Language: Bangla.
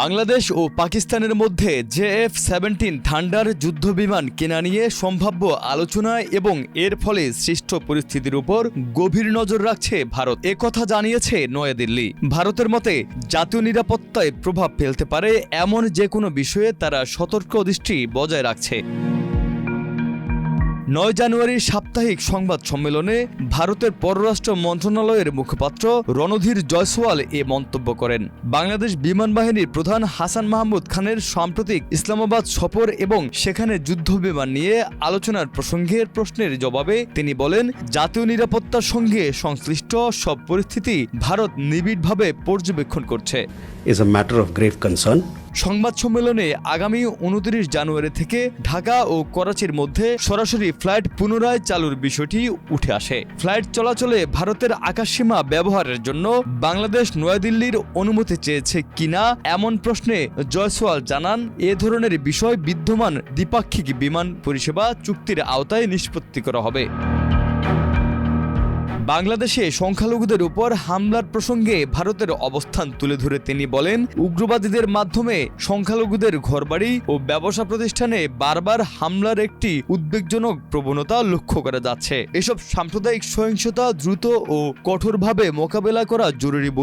বাংলাদেশ ও পাকিস্তানের মধ্যে JF-17 থান্ডার যুদ্ধবিমান কেনা নিয়ে সম্ভাব্য আলোচনা এবং এর ফলে সৃষ্ট পরিস্থিতির উপর গভীর নজর রাখছে ভারত। একথা জানিয়েছে নয়াদিল্লি। ভারতের মতে জাতীয় নিরাপত্তায় প্রভাব ফেলতে পারে এমন যে কোনো বিষয়ে তারা সতর্ক দৃষ্টি বজায় রাখছে। 9 জানুয়ারির সাপ্তাহিক সংবাদ সম্মেলনে ভারতের পররাষ্ট্র মন্ত্রণালয়ের মুখপাত্র রণধীর জয়সওয়াল এ মন্তব্য করেন। বাংলাদেশ বিমান বাহিনীর প্রধান হাসান মাহমুদ খানের সাম্প্রতিক ইসলামাবাদ সফর এবং সেখানে যুদ্ধবিমান নিয়ে আলোচনার প্রসঙ্গের প্রশ্নের জবাবে তিনি বলেন, জাতীয় নিরাপত্তার সঙ্গে সংশ্লিষ্ট সব পরিস্থিতি ভারত নিবিড়ভাবে পর্যবেক্ষণ করছে। is a matter of grave concern. সংবাদ সম্মেলনে আগামী 29 জানুয়ারি থেকে ঢাকা ও করাচির মধ্যে সরাসরি ফ্লাইট পুনরায় চালুর বিষয়টি উঠে আসে। ফ্লাইট চলাচলে ভারতের আকাশসীমা ব্যবহারের জন্য বাংলাদেশ নয়াদিল্লির অনুমতি চেয়েছে কিনা এমন প্রশ্নে জয়সওয়াল জানান, এ ধরনের বিষয় বিদ্যমান দ্বিপাক্ষিক বিমান পরিষেবা চুক্তির আওতায় নিষ্পত্তি করা হবে। বাংলাদেশে সংখ্যালঘুদের উপর হামলার প্রসঙ্গে ভারতের অবস্থান তুলে ধরে তিনি বলেন, উগ্রবাদীদের মাধ্যমে সংখ্যালঘুদের ঘরবাড়ি ও ব্যবসা প্রতিষ্ঠানে বারবার হামলার একটি উদ্বেগজনক প্রবণতা লক্ষ্য করা যাচ্ছে। এসব সাম্প্রদায়িক সহিংসতা দ্রুত ও কঠোরভাবে মোকাবেলা করা জরুরি।